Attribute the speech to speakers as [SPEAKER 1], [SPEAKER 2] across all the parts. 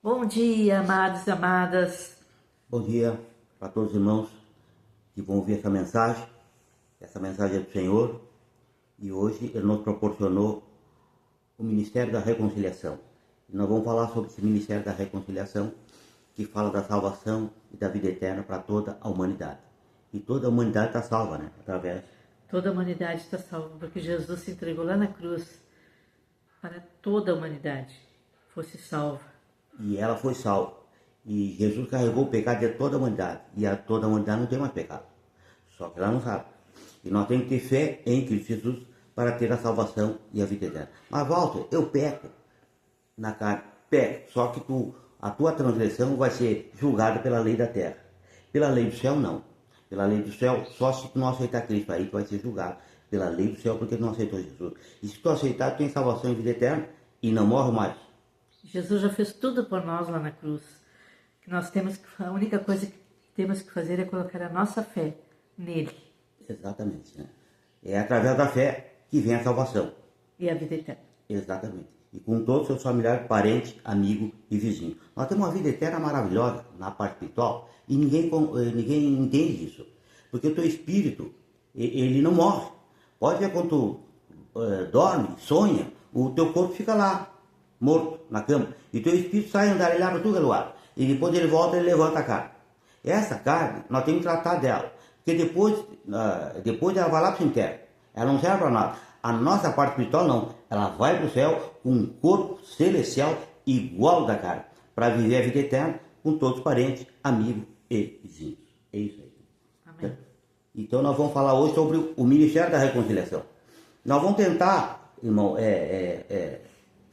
[SPEAKER 1] Bom dia, amados e amadas.
[SPEAKER 2] Bom dia para todos os irmãos que vão ouvir essa mensagem. Essa mensagem é do Senhor e hoje Ele nos proporcionou o Ministério da Reconciliação. E nós vamos falar sobre esse Ministério da Reconciliação que fala da salvação e da vida eterna para toda a humanidade. E toda a humanidade está salva, né? Através.
[SPEAKER 1] Toda a humanidade está salva porque Jesus se entregou lá na cruz para toda a humanidade fosse salva.
[SPEAKER 2] E ela foi salva. E Jesus carregou o pecado de toda a humanidade. E toda a humanidade não tem mais pecado. Só que ela não sabe. E nós temos que ter fé em Cristo Jesus para ter a salvação e a vida eterna. Mas, Walter, eu peco na carne. Peco. Só que a tua transgressão vai ser julgada pela lei da terra. Pela lei do céu, não. Pela lei do céu, só se tu não aceitar Cristo. Aí tu vai ser julgado pela lei do céu porque tu não aceitou Jesus. E se tu aceitar, tu tem salvação e vida eterna e não morre mais.
[SPEAKER 1] Jesus já fez tudo por nós lá na cruz. A única coisa que temos que fazer é colocar a nossa fé nele.
[SPEAKER 2] Exatamente, né? É através da fé que vem a salvação.
[SPEAKER 1] E a vida eterna.
[SPEAKER 2] Exatamente. E com todos os seus familiares, parentes, amigos e vizinhos. Nós temos uma vida eterna maravilhosa na parte espiritual e ninguém entende isso. Porque o teu espírito, ele não morre. Pode ver quando tu dorme, sonha, o teu corpo fica lá, morto, na cama. E o teu espírito sai andar, ele abre tudo lugar. E depois ele volta e levanta a carne. Essa carne, nós temos que tratar dela. Porque depois ela vai lá para o cemitério. Ela não serve para nada. A nossa parte espiritual não. Ela vai para o céu com um corpo celestial igual da carne. Para viver a vida eterna com todos os parentes, amigos e vizinhos. É isso aí.
[SPEAKER 1] Amém.
[SPEAKER 2] Então nós vamos falar hoje sobre o Ministério da Reconciliação. Nós vamos tentar, irmão,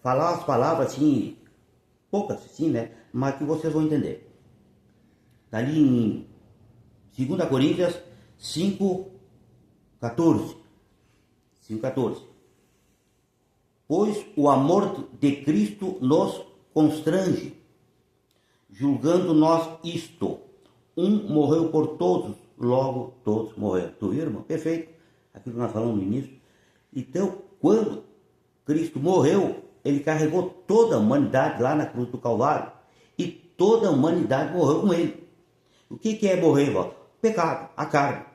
[SPEAKER 2] falar as palavras assim, poucas assim, né? Mas que vocês vão entender. Dali em 2 Coríntios 5:14. 5:14. Pois o amor de Cristo nos constrange, julgando nós isto. Um morreu por todos, logo todos morreram. Tu viu, irmão? Perfeito. Aquilo que nós falamos no início. Então, quando Cristo morreu, ele carregou toda a humanidade lá na cruz do Calvário. E toda a humanidade morreu com ele. O que é morrer, irmão? Pecado, a carne.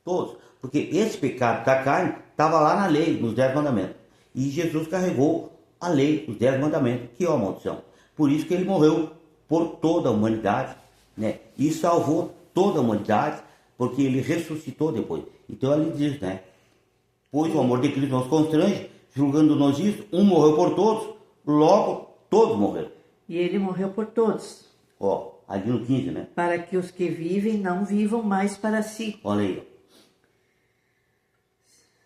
[SPEAKER 2] Todos. Porque esse pecado da carne estava lá na lei, nos 10 mandamentos. E Jesus carregou a lei, os 10 mandamentos, que é uma maldição. Por isso que ele morreu por toda a humanidade, né? E salvou toda a humanidade, porque ele ressuscitou depois. Então ele diz, né? Pois o amor de Cristo nos constrange, julgando-nos isso, um morreu por todos, logo todos morreram.
[SPEAKER 1] E ele morreu por todos.
[SPEAKER 2] Ó, ali no 15, né?
[SPEAKER 1] Para que os que vivem não vivam mais para si.
[SPEAKER 2] Olha aí, ó.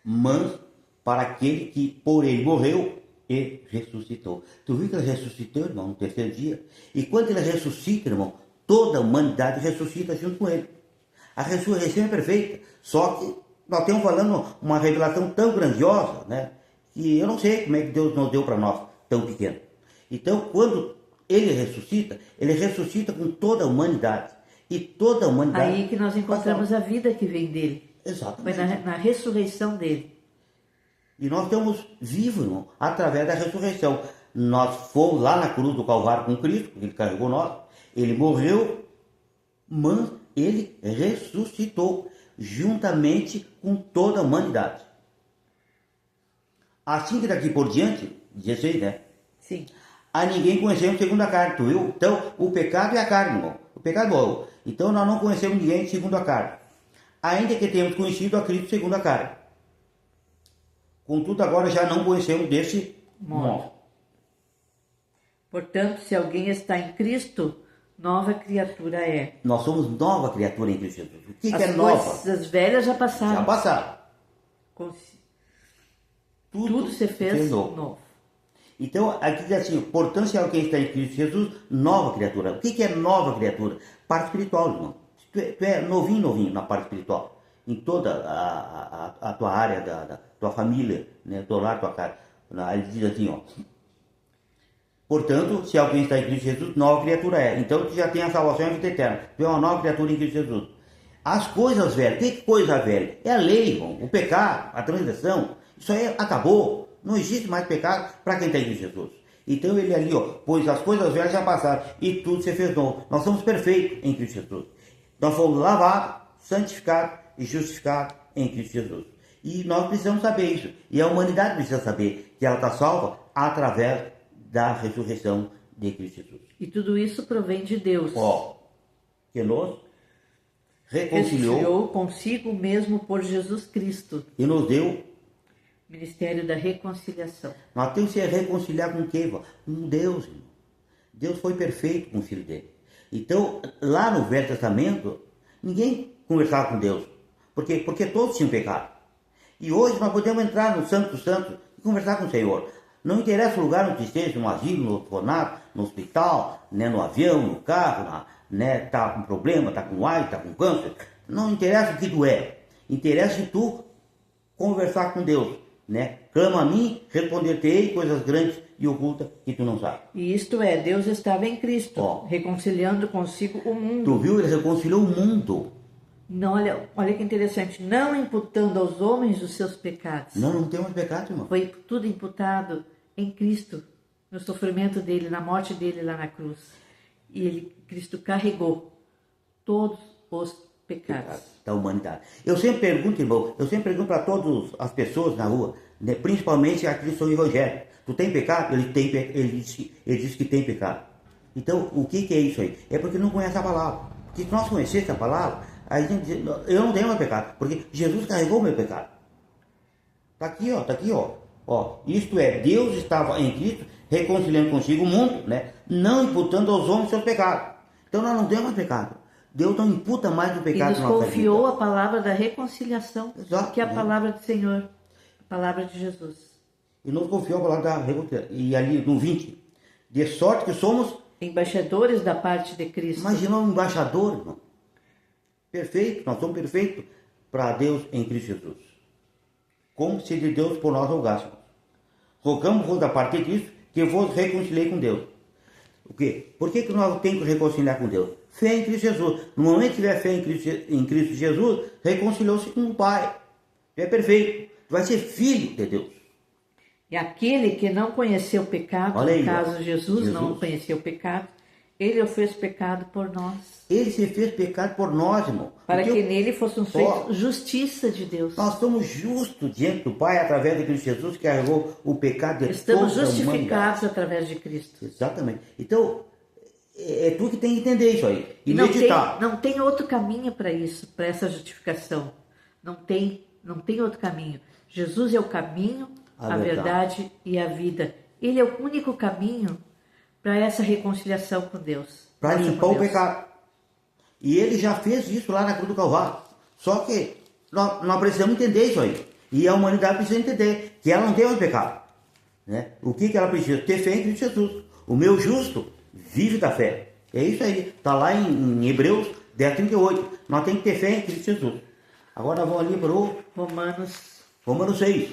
[SPEAKER 2] Mas para aquele que por ele morreu e ressuscitou. Tu viu que ele ressuscitou, irmão, no terceiro dia? E quando ele ressuscita, irmão, toda a humanidade ressuscita junto com ele. A ressurreição é perfeita, só que nós estamos falando uma revelação tão grandiosa, né? Que eu não sei como é que Deus nos deu para nós, tão pequeno. Então, quando ele ressuscita com toda a humanidade. E toda a humanidade...
[SPEAKER 1] Aí que nós encontramos a vida que vem dele.
[SPEAKER 2] Exatamente.
[SPEAKER 1] Foi na ressurreição dele.
[SPEAKER 2] E nós estamos vivos, irmão, através da ressurreição. Nós fomos lá na cruz do Calvário com Cristo, porque ele carregou nós. Ele morreu, mas ele ressuscitou juntamente com toda a humanidade. Assim que daqui por diante, 16, né?
[SPEAKER 1] Sim.
[SPEAKER 2] A ninguém conhecemos segundo a carne, tu viu? Então, o pecado é a carne, irmão. O pecado morreu. Então, nós não conhecemos ninguém segundo a carne. Ainda que tenhamos conhecido a Cristo segundo a carne. Contudo, agora já não conhecemos desse modo.
[SPEAKER 1] Portanto, se alguém está em Cristo, nova criatura é.
[SPEAKER 2] Nós somos nova criatura em Cristo Jesus. O que é nova?
[SPEAKER 1] As coisas velhas já passaram.
[SPEAKER 2] Já passaram.
[SPEAKER 1] Tudo se fez novo.
[SPEAKER 2] Então, aqui diz assim, portanto, se alguém está em Cristo Jesus, nova criatura. O que é nova criatura? Parte espiritual, irmão. Tu é novinho na parte espiritual. Em toda a tua área, da tua família, né? Teu lar, tua casa. Ele diz assim, ó. Portanto, se alguém está em Cristo Jesus, nova criatura é. Então, tu já tem a salvação e a vida eterna. Tu é uma nova criatura em Cristo Jesus. As coisas velhas, o que é coisa velha? É a lei, irmão. O pecado, a transgressão. Isso aí acabou. Não existe mais pecado para quem está em Cristo Jesus. Então ele ali, pois as coisas velhas já passaram e tudo se fez novo. Nós somos perfeitos em Cristo Jesus. Nós fomos lavados, santificados e justificados em Cristo Jesus. E nós precisamos saber isso. E a humanidade precisa saber que ela está salva através da ressurreição de Cristo Jesus.
[SPEAKER 1] E tudo isso provém de Deus.
[SPEAKER 2] Que nos reconciliou
[SPEAKER 1] consigo mesmo por Jesus Cristo.
[SPEAKER 2] E nos deu
[SPEAKER 1] Ministério da Reconciliação.
[SPEAKER 2] Nós temos que se reconciliar com quem? Com Deus, irmão. Deus foi perfeito com o Filho dele. Então, lá no Velho Testamento, ninguém conversava com Deus. Porque todos tinham pecado. E hoje nós podemos entrar no Santo dos Santos e conversar com o Senhor. Não interessa o lugar onde esteja, no asilo, no orfanato, no hospital, né, no avião, no carro, tá com problema, tá com AIDS, tá com câncer. Não interessa o que tu é. Interessa tu conversar com Deus. Né? Clama a mim, responder-te-ei coisas grandes e ocultas que tu não sabes.
[SPEAKER 1] E isto é, Deus estava em Cristo, reconciliando consigo o mundo.
[SPEAKER 2] Tu viu? Ele reconciliou o mundo.
[SPEAKER 1] Não, olha que interessante, não imputando aos homens os seus pecados.
[SPEAKER 2] Não temos pecado, irmão.
[SPEAKER 1] Foi tudo imputado em Cristo, no sofrimento dele, na morte dele lá na cruz. E Cristo carregou todos os pecados
[SPEAKER 2] da humanidade. Eu sempre pergunto, irmão, para todas as pessoas na rua, né, principalmente aqueles que são evangélicos. Tu tem pecado? Ele diz que tem pecado. Então, o que é isso aí? É porque não conhece a palavra. Porque se nós conhecêssemos a palavra, aí a gente diz, eu não tenho mais pecado, porque Jesus carregou o meu pecado. Tá aqui, ó. Isto é, Deus estava em Cristo, reconciliando consigo o mundo, né? Não imputando aos homens seus pecados. Então nós não temos mais pecado. Deus não imputa mais o pecado
[SPEAKER 1] na nossa vida. E nos confiou a palavra da reconciliação, que é a palavra do Senhor, a palavra de Jesus.
[SPEAKER 2] E nos confiou a palavra da reconciliação. E ali no 20, de sorte que somos
[SPEAKER 1] embaixadores da parte de Cristo.
[SPEAKER 2] Imagina um embaixador, irmão. Perfeito, nós somos perfeitos para Deus em Cristo Jesus. Como se de Deus por nós rogássemos. Rogamos da parte de Cristo que vos reconciliei com Deus. O quê? Por que nós temos que reconciliar com Deus? Fé em Cristo Jesus. No momento que tiver fé em Cristo Jesus, reconciliou-se com o Pai. Tu é perfeito. Tu vai ser filho de Deus.
[SPEAKER 1] E aquele que não conheceu o pecado, no caso Jesus não conheceu o pecado, ele o fez pecado por nós.
[SPEAKER 2] Ele se fez pecado por nós, irmão.
[SPEAKER 1] Para que nele fosse feito justiça de Deus.
[SPEAKER 2] Nós somos justos diante do Pai através de Cristo Jesus, que carregou o pecado de toda a
[SPEAKER 1] humanidade. Estamos justificados através de Cristo.
[SPEAKER 2] Exatamente. Então, é tu que tem que entender isso aí. E meditar.
[SPEAKER 1] Não tem outro caminho para isso, para essa justificação. Não tem outro caminho. Jesus é o caminho, a verdade e a vida. Ele é o único caminho para essa reconciliação com Deus.
[SPEAKER 2] Para limpar o pecado. E ele já fez isso lá na cruz do Calvário. Só que nós precisamos entender isso aí. E a humanidade precisa entender que ela não tem mais pecado. Né? O que ela precisa? Ter fé em Cristo Jesus. O meu justo vive da fé. É isso aí. Está lá em Hebreus 10:38. Nós temos que ter fé em Cristo Jesus. Agora vamos ali para o Romanos 6,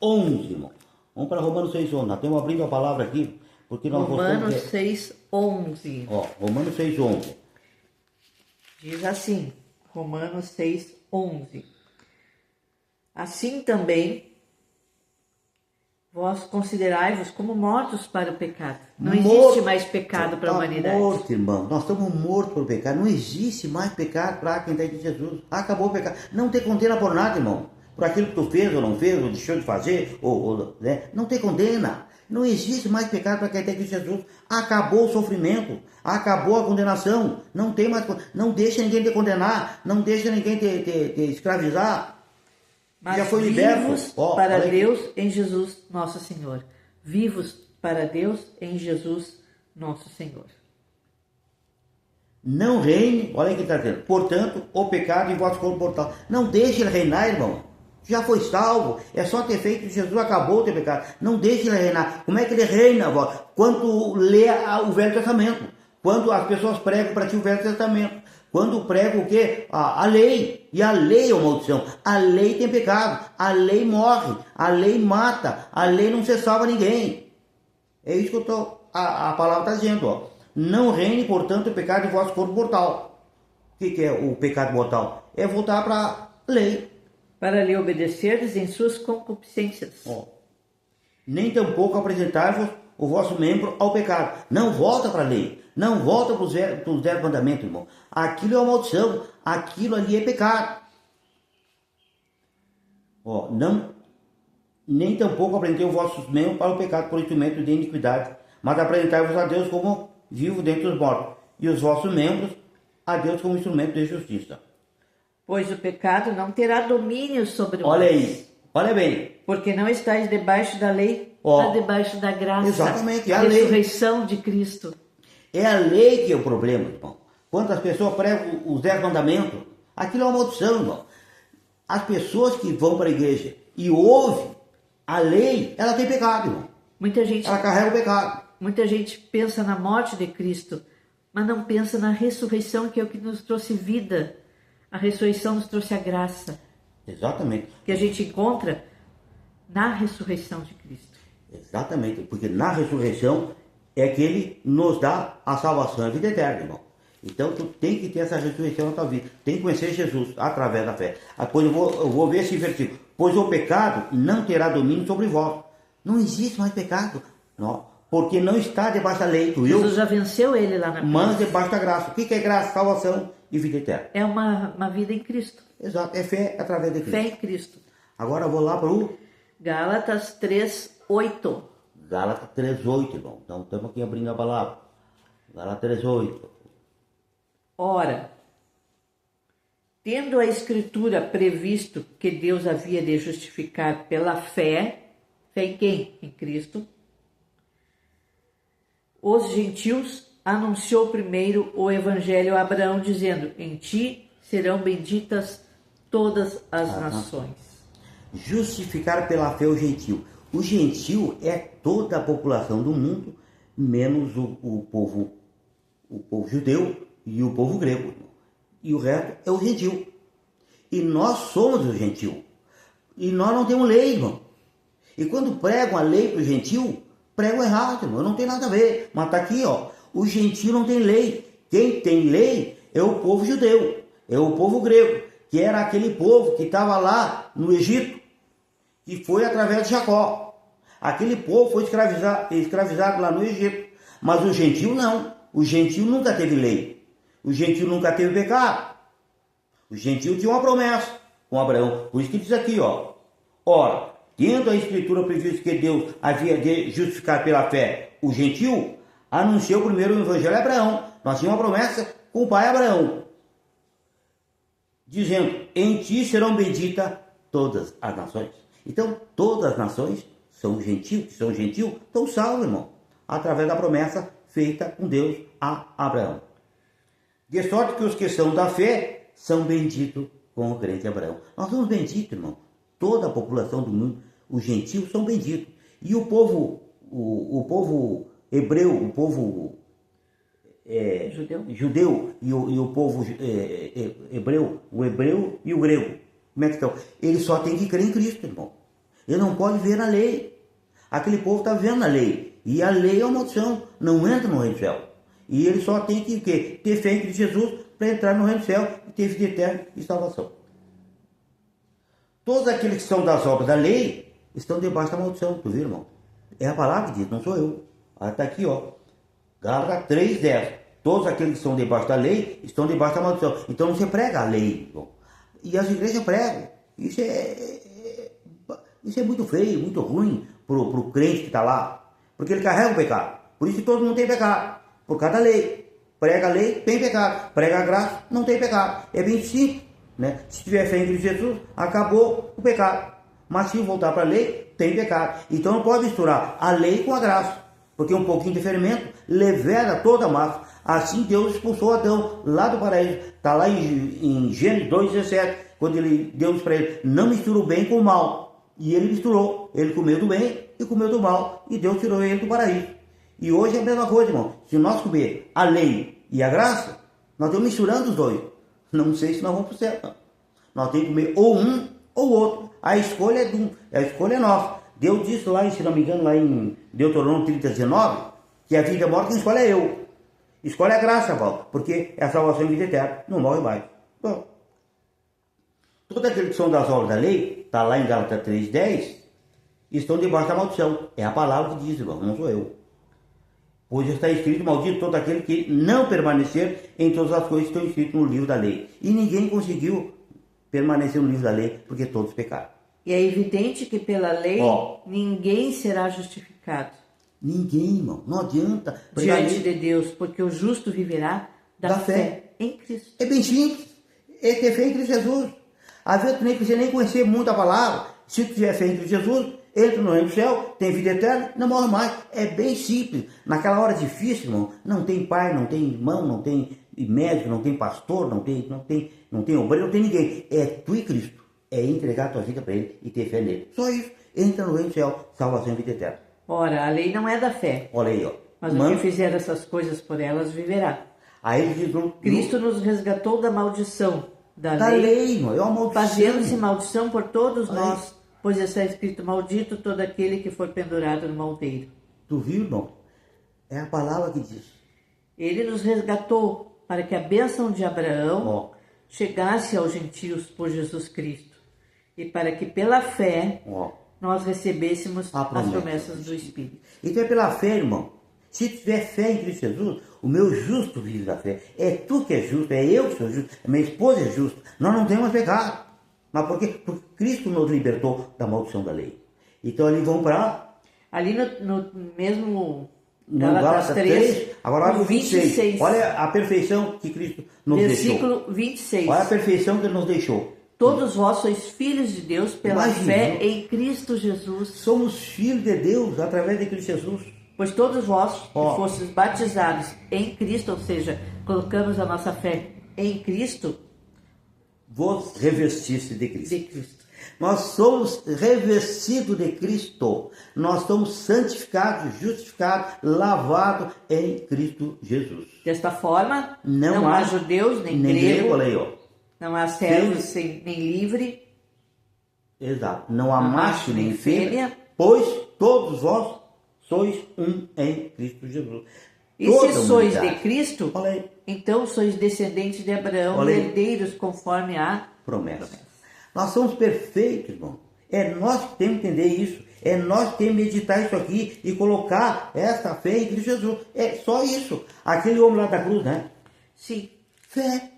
[SPEAKER 2] 11, irmão. Vamos para Romanos 6, 11. Nós estamos abrindo a palavra aqui. Porque nós
[SPEAKER 1] Romanos 6, 11.
[SPEAKER 2] Romanos 6, 11.
[SPEAKER 1] Diz assim, Romanos 6, 11. Assim também, vós considerai-vos como mortos para o pecado. Não existe mais pecado para a humanidade.
[SPEAKER 2] Morto, irmão. Nós estamos mortos para o pecado. Não existe mais pecado para quem está em Jesus. Acabou o pecado. Não te condena por nada, irmão. Por aquilo que tu fez ou não fez, ou deixou de fazer, né? Não te condena. Não existe mais pecado para quem tem Cristo Jesus. Acabou o sofrimento. Acabou a condenação. Não tem mais. Não deixa ninguém te condenar. Não deixa ninguém te escravizar.
[SPEAKER 1] Mas já foi liberto. Vivos para Deus em Jesus nosso Senhor. Vivos para Deus em Jesus nosso Senhor.
[SPEAKER 2] Não reine. Olha aqui que está dizendo. Portanto, o pecado em vosso corpo mortal. Não deixe ele reinar, irmão. Já foi salvo, é só ter feito, Jesus acabou o teu pecado. Não deixe ele reinar. Como é que ele reina, avó? Quando lê o Velho Testamento. Quando as pessoas pregam para ti o Velho Testamento. Quando pregam o quê? A lei. E a lei é uma maldição. A lei tem pecado. A lei morre. A lei mata. A lei não se salva ninguém. É isso que a palavra está dizendo. Ó. Não reine, portanto, o pecado em vosso corpo mortal. O que é o pecado mortal? É voltar para a lei.
[SPEAKER 1] Para lhe obedecerdes em suas concupiscências.
[SPEAKER 2] Nem tampouco apresentar-vos o vosso membro ao pecado. Não volta para a lei. Não volta para os 10 mandamentos, irmão. Aquilo é uma maldição. Aquilo ali é pecado. Ó, não, nem tampouco apresentei os vossos membros para o pecado por instrumento de iniquidade, mas apresentai-vos a Deus como vivo dentre os mortos, e os vossos membros a Deus como instrumento de justiça.
[SPEAKER 1] Pois o pecado não terá domínio sobre vós.
[SPEAKER 2] Olha aí, olha bem.
[SPEAKER 1] Porque não estáis debaixo da lei, mas debaixo da graça.
[SPEAKER 2] Exatamente,
[SPEAKER 1] a ressurreição de Cristo.
[SPEAKER 2] É a lei que é o problema, irmão. Quando as pessoas pregam os 10 mandamentos, aquilo é uma maldição, irmão. As pessoas que vão para a igreja e ouvem a lei, ela tem pecado, irmão. Ela carrega o pecado.
[SPEAKER 1] Muita gente pensa na morte de Cristo, mas não pensa na ressurreição, que é o que nos trouxe vida. A ressurreição nos trouxe a graça.
[SPEAKER 2] Exatamente.
[SPEAKER 1] Que a gente encontra na ressurreição de Cristo.
[SPEAKER 2] Exatamente, porque na ressurreição é que Ele nos dá a salvação, a vida eterna, irmão. Então tu tem que ter essa ressurreição na tua vida. Tem que conhecer Jesus através da fé. Depois eu vou ver esse versículo. Pois o pecado não terá domínio sobre vós. Não existe mais pecado. Não, porque não está debaixo da lei.
[SPEAKER 1] Jesus já venceu ele lá na cruz.
[SPEAKER 2] Mas debaixo da graça. O que é graça? Salvação e vida eterna.
[SPEAKER 1] É uma vida em Cristo.
[SPEAKER 2] Exato. É fé através de Cristo.
[SPEAKER 1] Fé em Cristo.
[SPEAKER 2] Agora eu vou lá para o
[SPEAKER 1] Gálatas 3:8.
[SPEAKER 2] Gálatas 3:8, irmão. Então estamos aqui abrindo a palavra. Gálatas 3:8.
[SPEAKER 1] Ora, tendo a Escritura previsto que Deus havia de justificar pela fé em quem? Em Cristo, os gentios, anunciou primeiro o Evangelho a Abraão, dizendo: em ti serão benditas todas as nações.
[SPEAKER 2] Justificar pela fé o gentio. O gentio é toda a população do mundo, menos o povo judeu e o povo grego. E o resto é o gentio. E nós somos o gentio. E nós não temos lei, irmão. E quando pregam a lei para o gentio, pregam errado, irmão. Não tem nada a ver. Mas está aqui, ó. O gentio não tem lei. Quem tem lei é o povo judeu. É o povo grego. Que era aquele povo que estava lá no Egito. Que foi através de Jacó. Aquele povo foi escravizado lá no Egito. Mas o gentio não. O gentio nunca teve lei. O gentio nunca teve pecado. O gentio tinha uma promessa com Abraão. Por isso que diz aqui, ó. Ora, tendo a Escritura previsto que Deus havia de justificar pela fé o gentio, anunciou primeiro o Evangelho a Abraão. Nós tínhamos uma promessa com o pai Abraão. Dizendo, em ti serão benditas todas as nações. Então, todas as nações são gentios, que são gentios, estão salvos, irmão. Através da promessa feita com Deus a Abraão. De sorte que os que são da fé são benditos com o crente Abraão. Nós somos benditos, irmão. Toda a população do mundo, os gentios são benditos. E o povo hebreu, o povo judeu e o povo hebreu, o hebreu e o grego, como é que estão? Eles só têm que crer em Cristo, irmão. Ele não pode ver na lei. Aquele povo está vendo a lei. E a lei é uma maldição. Não entra no reino do céu. E ele só tem que ter fé em Cristo Jesus para entrar no reino do céu e ter vida eterna e salvação. Todos aqueles que são das obras da lei estão debaixo da maldição, tu viu, irmão? É a palavra que diz, não sou eu. Está aqui, ó. Gálatas 3:10. Todos aqueles que estão debaixo da lei estão debaixo da maldição. Então você prega a lei, irmão. E as igrejas pregam. Isso é muito feio, muito ruim pro crente que está lá. Porque ele carrega o pecado. Por isso que todo mundo tem pecado. Por causa da lei. Prega a lei, tem pecado. Prega a graça, não tem pecado. É bem simples, né? Se tiver fé em Cristo Jesus, acabou o pecado. Mas se voltar para a lei, tem pecado. Então não pode misturar a lei com a graça. Porque um pouquinho de fermento leveda toda a massa. Assim Deus expulsou Adão lá do paraíso. Está lá em Gênesis 2:17, quando Deus para ele, não mistura o bem com o mal. E ele misturou. Ele comeu do bem e comeu do mal. E Deus tirou ele do paraíso. E hoje é a mesma coisa, irmão. Se nós comer a lei e a graça, nós estamos misturando os dois. Não sei se nós vamos para o céu. Não. Nós temos que comer ou um ou outro. A escolha é nossa. Deus disse lá, se não me engano, lá em Deuteronômio 30:19, que a vida e a morte quem escolhe é eu. Escolhe a graça, Paulo, porque é a salvação e vida eterna. Não morre mais. Bom, todos aqueles que são das obras da lei, está lá em Gálatas 3:10, estão debaixo da maldição. É a palavra que diz, irmão, não sou eu. Pois está escrito, maldito todo aquele que não permanecer em todas as coisas que estão escritas no livro da lei. E ninguém conseguiu permanecer no livro da lei, porque todos pecaram.
[SPEAKER 1] E é evidente que pela lei ninguém será justificado.
[SPEAKER 2] Ninguém, irmão. Não adianta.
[SPEAKER 1] Diante de Deus, porque o justo viverá da fé em Cristo.
[SPEAKER 2] É bem simples. É ter fé em Cristo Jesus. Às vezes tu nem precisa nem conhecer muito a palavra. Se tu tiver fé em Cristo Jesus, entra no reino do céu, tem vida eterna, não morre mais. É bem simples. Naquela hora difícil, irmão, não tem pai, não tem irmão, não tem médico, não tem pastor, não tem obreiro, não tem ninguém. É tu e Cristo. É entregar a tua vida para Ele e ter fé nele. Só isso. Entra no reino do céu, salvação e vida eterna.
[SPEAKER 1] Ora, a lei não é da fé.
[SPEAKER 2] Olha aí, ó.
[SPEAKER 1] Mas o que fizer essas coisas por elas viverá.
[SPEAKER 2] Aí ele diz,
[SPEAKER 1] Cristo nos resgatou da maldição da
[SPEAKER 2] lei, irmão. É uma maldição.
[SPEAKER 1] Fazendo-se maldição por todos nós, pois está escrito, maldito todo aquele que for pendurado no madeiro.
[SPEAKER 2] Tu viu, irmão? É a palavra que diz.
[SPEAKER 1] Ele nos resgatou para que a bênção de Abraão chegasse aos gentios por Jesus Cristo. E para que pela fé nós recebêssemos as promessas do Espírito.
[SPEAKER 2] Então é pela fé, irmão. Se tu tiver fé em Cristo Jesus, o meu justo vive da fé. É tu que é justo, é eu que sou justo, a minha esposa é justa. Nós não temos pecado. Mas por quê? Porque Cristo nos libertou da maldição da lei. Então ali vão para...
[SPEAKER 1] Ali no mesmo...
[SPEAKER 2] No Gálatas 3, agora olha o
[SPEAKER 1] 26.
[SPEAKER 2] Olha a perfeição que Cristo nos deixou.
[SPEAKER 1] Versículo 26.
[SPEAKER 2] Olha a perfeição que Ele nos deixou.
[SPEAKER 1] Todos vós sois filhos de Deus pela fé em Cristo Jesus.
[SPEAKER 2] Somos filhos de Deus através de Cristo Jesus.
[SPEAKER 1] Pois todos vós que fostes batizados em Cristo, ou seja, colocamos a nossa fé em Cristo,
[SPEAKER 2] vos revestiste de Cristo. Nós somos revestidos de Cristo. Nós somos santificados, justificados, lavados em Cristo Jesus.
[SPEAKER 1] Desta forma, não há judeus nem grego, não há servo nem livre.
[SPEAKER 2] Exato. Não há macho nem fêmea, pois todos vós sois um em Cristo Jesus.
[SPEAKER 1] E se sois de Cristo, então sois descendentes de Abraão, herdeiros conforme a promessa.
[SPEAKER 2] Nós somos perfeitos, irmão. É nós que temos que entender isso. É nós que temos que meditar isso aqui e colocar essa fé em Cristo Jesus. É só isso. Aquele homem lá da cruz, né?
[SPEAKER 1] Sim.
[SPEAKER 2] Fé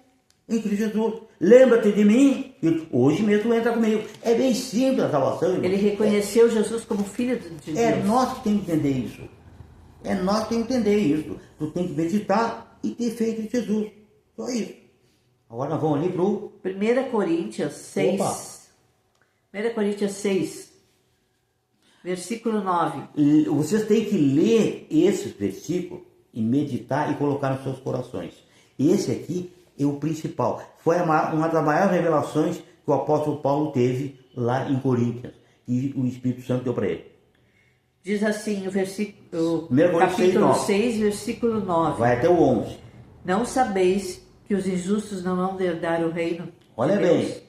[SPEAKER 2] em Cristo Jesus. Lembra-te de mim e hoje mesmo entra comigo. É bem simples a salvação, irmão.
[SPEAKER 1] Ele reconheceu Jesus como filho de Deus.
[SPEAKER 2] É nós que temos que entender isso. É nós que temos que entender isso. Tu tem que meditar e ter fé em Cristo Jesus. Só isso. Agora nós vamos ali para o...
[SPEAKER 1] 1 Coríntios 6. 1 Coríntios 6, versículo 9.
[SPEAKER 2] Vocês têm que ler esse versículo e meditar e colocar nos seus corações. Esse aqui é o principal. Foi uma das maiores revelações que o apóstolo Paulo teve lá em Coríntios. E o Espírito Santo deu para ele.
[SPEAKER 1] Diz assim o capítulo 6, versículo 9.
[SPEAKER 2] Vai até o 11.
[SPEAKER 1] Não sabeis que os injustos não vão herdar o reino?
[SPEAKER 2] Olha
[SPEAKER 1] de
[SPEAKER 2] bem.
[SPEAKER 1] Deus?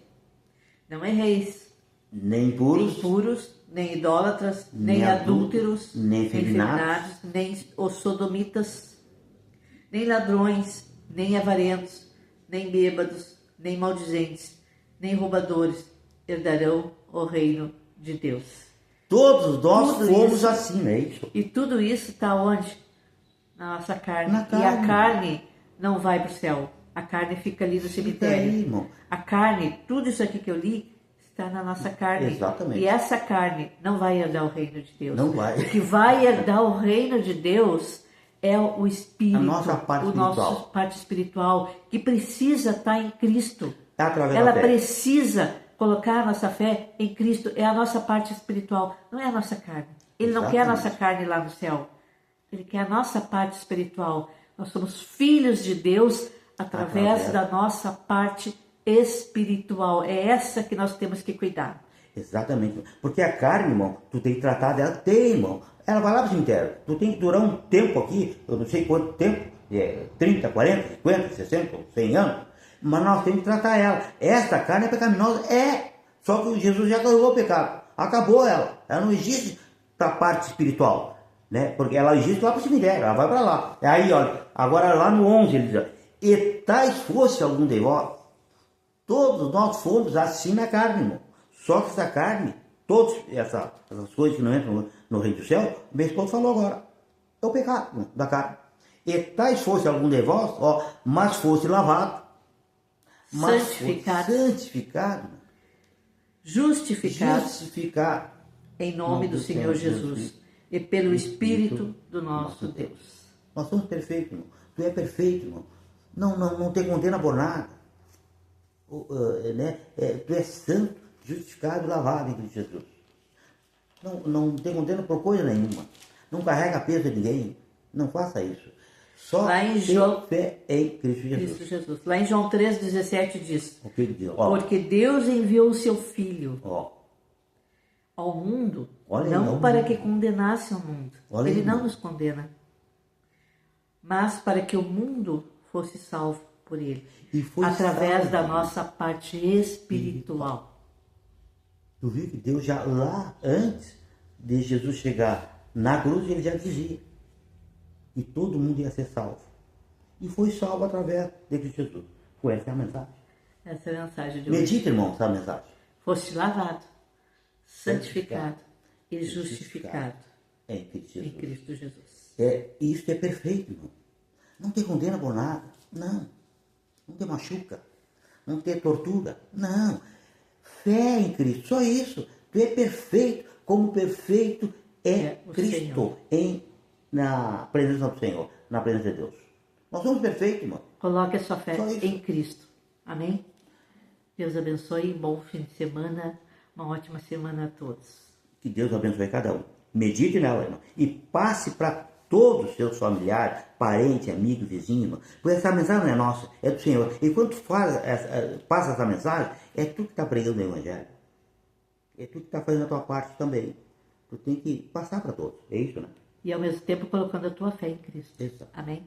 [SPEAKER 1] Não erreis.
[SPEAKER 2] Nem impuros,
[SPEAKER 1] nem idólatras, nem adúlteros,
[SPEAKER 2] nem efeminados,
[SPEAKER 1] nem os sodomitas, nem ladrões, nem avarentos, nem bêbados, nem maldizentes, nem roubadores herdarão o reino de Deus.
[SPEAKER 2] Todos nós fomos assim, não é isso?
[SPEAKER 1] E tudo isso está onde? Na nossa carne.
[SPEAKER 2] Na carne.
[SPEAKER 1] E a carne não vai para o céu. A carne fica ali no cemitério.
[SPEAKER 2] Aí, irmão.
[SPEAKER 1] A carne, tudo isso aqui que eu li, está na nossa carne.
[SPEAKER 2] Exatamente.
[SPEAKER 1] E essa carne não vai herdar o reino de Deus.
[SPEAKER 2] Não vai.
[SPEAKER 1] O que vai herdar o reino de Deus é o Espírito. A
[SPEAKER 2] nossa parte espiritual.
[SPEAKER 1] Nossa parte espiritual, que precisa estar em Cristo.
[SPEAKER 2] Ela
[SPEAKER 1] precisa colocar a nossa fé em Cristo. É a nossa parte espiritual, não é a nossa carne. Ele não quer a nossa carne lá no céu. Ele quer a nossa parte espiritual. Nós somos filhos de Deus através da nossa parte espiritual. É essa que nós temos que cuidar.
[SPEAKER 2] Exatamente. Porque a carne, irmão, tu tem que tratar dela. Tem, irmão. Ela vai lá para o cemitério. Tu tem que durar um tempo aqui, eu não sei quanto tempo, 30, 40, 50, 60, 100 anos. Mas nós temos que tratar ela. Esta carne é pecaminosa? É. Só que Jesus já ganhou o pecado. Acabou ela. Ela não existe para a parte espiritual. Né? Porque ela existe lá para o cemitério, ela vai para lá. Aí, olha, agora lá no 11 ele diz, e tais fosse algum de vós, todos nós fomos assim na carne, irmão. Só que essa carne, todas essas coisas que não entram no reino do céu, o meu esposo falou agora. É o pecado, irmão, da carne. E tais fosse algum de vós, ó, mas fosse lavado, mas
[SPEAKER 1] santificado,
[SPEAKER 2] fosse santificado,
[SPEAKER 1] justificado
[SPEAKER 2] justificado
[SPEAKER 1] em nome do Senhor Jesus e pelo Espírito do nosso Deus.
[SPEAKER 2] Nós somos perfeitos, irmão. Tu é perfeito, irmão. Não te condena por nada. Tu és santo, justificado e lavado em Cristo Jesus. Não te condena por coisa nenhuma. Não carrega peso de ninguém. Não faça isso. Só ter fé em Cristo Jesus.
[SPEAKER 1] Lá em João 3,17 diz:
[SPEAKER 2] O que ele diz?
[SPEAKER 1] Porque Deus enviou o seu Filho ao mundo, não para que condenasse o mundo. Ele não nos condena, mas para que o mundo fosse salvo por ele, através da nossa parte espiritual.
[SPEAKER 2] Tu viu que Deus já lá antes de Jesus chegar na cruz, ele já dizia que todo mundo ia ser salvo. E foi salvo através de Cristo Jesus. Foi essa a mensagem.
[SPEAKER 1] Essa é a mensagem de hoje.
[SPEAKER 2] Medita, irmão, essa mensagem.
[SPEAKER 1] Foste lavado, santificado e justificado
[SPEAKER 2] em Cristo Jesus. Isso é perfeito, irmão. Não te condena por nada. Não te machuca. Não te tortura. Não. Fé em Cristo. Só isso. Tu é perfeito, como perfeito é Cristo na presença do Senhor, na presença de Deus. Nós somos perfeitos, irmão.
[SPEAKER 1] Coloque a sua fé em Cristo. Amém? Deus abençoe. Bom fim de semana. Uma ótima semana a todos.
[SPEAKER 2] Que Deus abençoe cada um. Medite nela, irmão. E passe para todos os seus familiares, parentes, amigos, vizinhos, irmão. Porque essa mensagem não é nossa, é do Senhor. E quando tu passa essa mensagem, é tu que está pregando o Evangelho. É tu que está fazendo a tua parte também. Tu tem que passar para todos. É isso, né?
[SPEAKER 1] E ao mesmo tempo colocando a tua fé em Cristo.
[SPEAKER 2] Isso.
[SPEAKER 1] Amém?